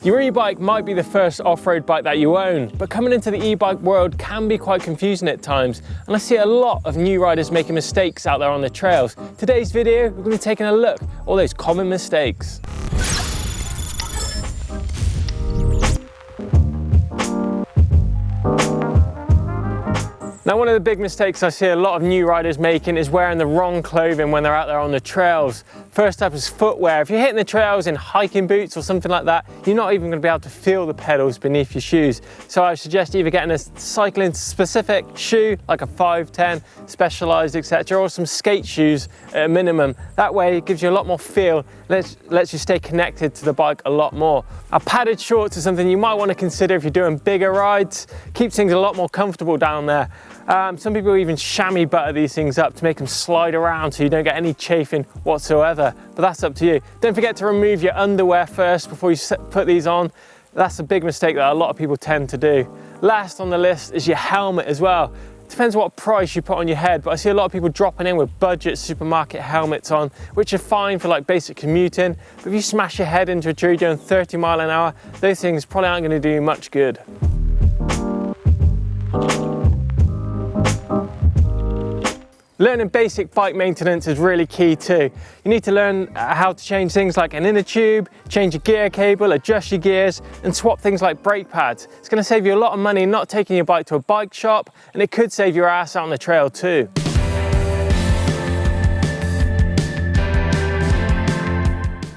Your e-bike might be the first off-road bike that you own, but coming into the e-bike world can be quite confusing at times, and I see a lot of new riders making mistakes out there on the trails. Today's video, we're going to be taking a look at all those common mistakes. Now, one of the big mistakes I see a lot of new riders making is wearing the wrong clothing when they're out there on the trails. First up is footwear. If you're hitting the trails in hiking boots or something like that, you're not even going to be able to feel the pedals beneath your shoes. So I suggest either getting a cycling specific shoe, like a 510, Specialized, etc., or some skate shoes at a minimum. That way it gives you a lot more feel, lets you stay connected to the bike a lot more. Padded shorts is something you might want to consider if you're doing bigger rides. Keeps things a lot more comfortable down there. Some people even chamois butter these things up to make them slide around so you don't get any chafing whatsoever, but that's up to you. Don't forget to remove your underwear first before you put these on. That's a big mistake that a lot of people tend to do. Last on the list is your helmet as well. Depends what price you put on your head, but I see a lot of people dropping in with budget supermarket helmets on, which are fine for like basic commuting, but if you smash your head into a tree doing 30 miles an hour, those things probably aren't going to do you much good. Learning basic bike maintenance is really key too. You need to learn how to change things like an inner tube, change your gear cable, adjust your gears, and swap things like brake pads. It's going to save you a lot of money not taking your bike to a bike shop, and it could save your ass out on the trail too.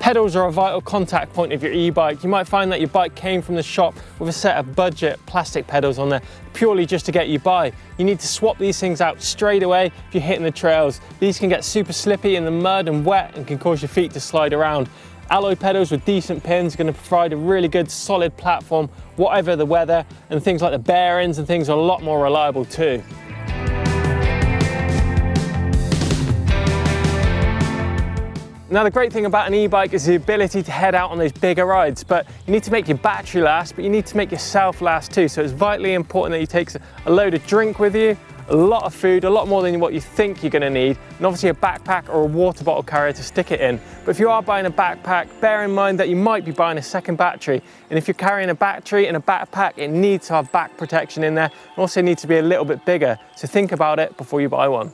Pedals are a vital contact point of your e-bike. You might find that your bike came from the shop with a set of budget plastic pedals on there, purely just to get you by. You need to swap these things out straight away if you're hitting the trails. These can get super slippy in the mud and wet and can cause your feet to slide around. Alloy pedals with decent pins are going to provide a really good solid platform, whatever the weather, and things like the bearings and things are a lot more reliable too. Now, the great thing about an e-bike is the ability to head out on those bigger rides, but you need to make your battery last, but you need to make yourself last too. So it's vitally important that you take a load of drink with you, a lot of food, a lot more than what you think you're going to need, and obviously a backpack or a water bottle carrier to stick it in. But if you are buying a backpack, bear in mind that you might be buying a second battery, and if you're carrying a battery in a backpack, it needs to have back protection in there, and also needs to be a little bit bigger. So think about it before you buy one.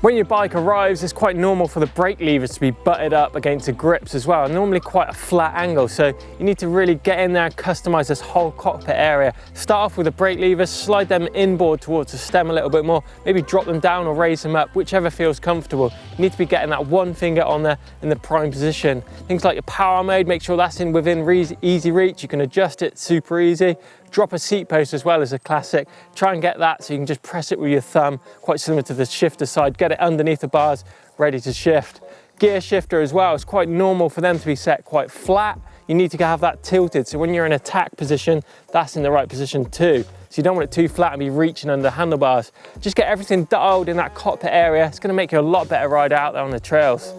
When your bike arrives, it's quite normal for the brake levers to be butted up against the grips as well, normally quite a flat angle, so you need to really get in there and customize this whole cockpit area. Start off with the brake levers, slide them inboard towards the stem a little bit more, maybe drop them down or raise them up, whichever feels comfortable. You need to be getting that one finger on there in the prime position. Things like your power mode, make sure that's within easy reach. You can adjust it super easy. Drop a seat post as well as a classic. Try and get that so you can just press it with your thumb, quite similar to the shifter side. Get it underneath the bars, ready to shift. Gear shifter as well, it's quite normal for them to be set quite flat. You need to have that tilted, so when you're in attack position, that's in the right position too. So you don't want it too flat and be reaching under the handlebars. Just get everything dialed in that cockpit area. It's going to make you a lot better rider out there on the trails.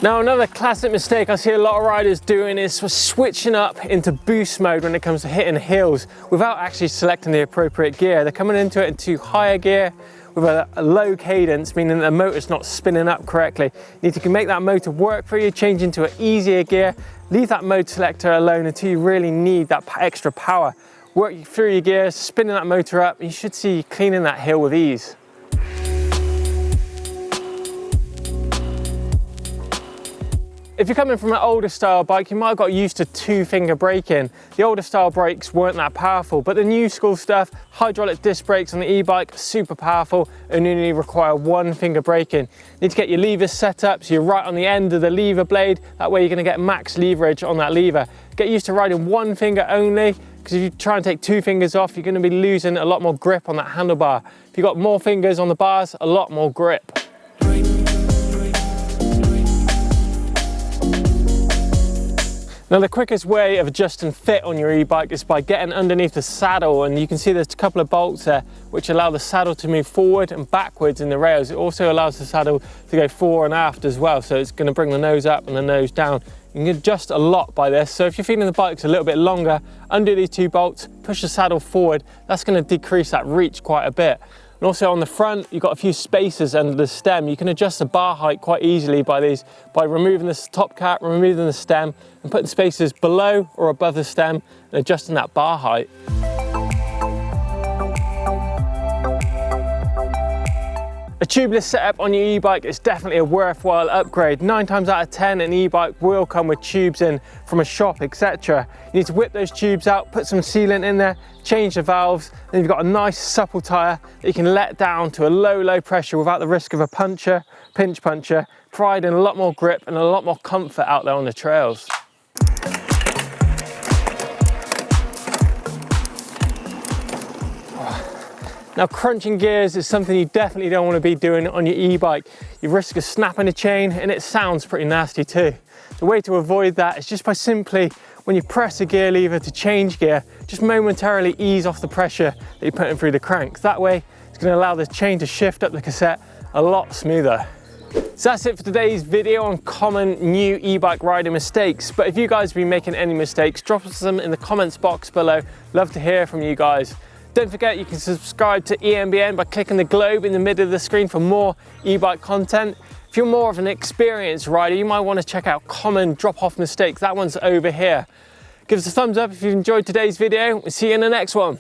Now, another classic mistake I see a lot of riders doing is switching up into boost mode when it comes to hitting hills without actually selecting the appropriate gear. They're coming into it into higher gear with a low cadence, meaning the motor's not spinning up correctly. You need to make that motor work for you, change into an easier gear, leave that mode selector alone until you really need that extra power. Work through your gears, spinning that motor up, and you should see you cleaning that hill with ease. If you're coming from an older style bike, you might have got used to two-finger braking. The older style brakes weren't that powerful, but the new school stuff, hydraulic disc brakes on the e-bike, super powerful and only require one-finger braking. You need to get your levers set up so you're right on the end of the lever blade. That way you're going to get max leverage on that lever. Get used to riding one finger only, because if you try and take two fingers off, you're going to be losing a lot more grip on that handlebar. If you've got more fingers on the bars, a lot more grip. Now, the quickest way of adjusting fit on your e-bike is by getting underneath the saddle, and you can see there's a couple of bolts there which allow the saddle to move forward and backwards in the rails. It also allows the saddle to go fore and aft as well, so it's going to bring the nose up and the nose down. You can adjust a lot by this. So if you're feeling the bike's a little bit longer, undo these 2 bolts, push the saddle forward. That's going to decrease that reach quite a bit. And also on the front, you've got a few spaces under the stem. You can adjust the bar height quite easily by removing this top cap, removing the stem, and putting spaces below or above the stem and adjusting that bar height. A tubeless setup on your e-bike is definitely a worthwhile upgrade. 9 times out of 10, an e-bike will come with tubes in from a shop, etc. You need to whip those tubes out, put some sealant in there, change the valves, and you've got a nice supple tyre that you can let down to a low pressure without the risk of a pinch puncture, providing a lot more grip and a lot more comfort out there on the trails. Now, crunching gears is something you definitely don't want to be doing on your e-bike. You risk of snapping a chain, and it sounds pretty nasty too. The way to avoid that is just by simply, when you press the gear lever to change gear, just momentarily ease off the pressure that you're putting through the crank. That way, it's going to allow the chain to shift up the cassette a lot smoother. So that's it for today's video on common new e-bike riding mistakes. But if you guys have been making any mistakes, drop us some in the comments box below. Love to hear from you guys. Don't forget you can subscribe to EMBN by clicking the globe in the middle of the screen for more e-bike content. If you're more of an experienced rider, you might want to check out common drop-off mistakes. That one's over here. Give us a thumbs up if you've enjoyed today's video. We'll see you in the next one.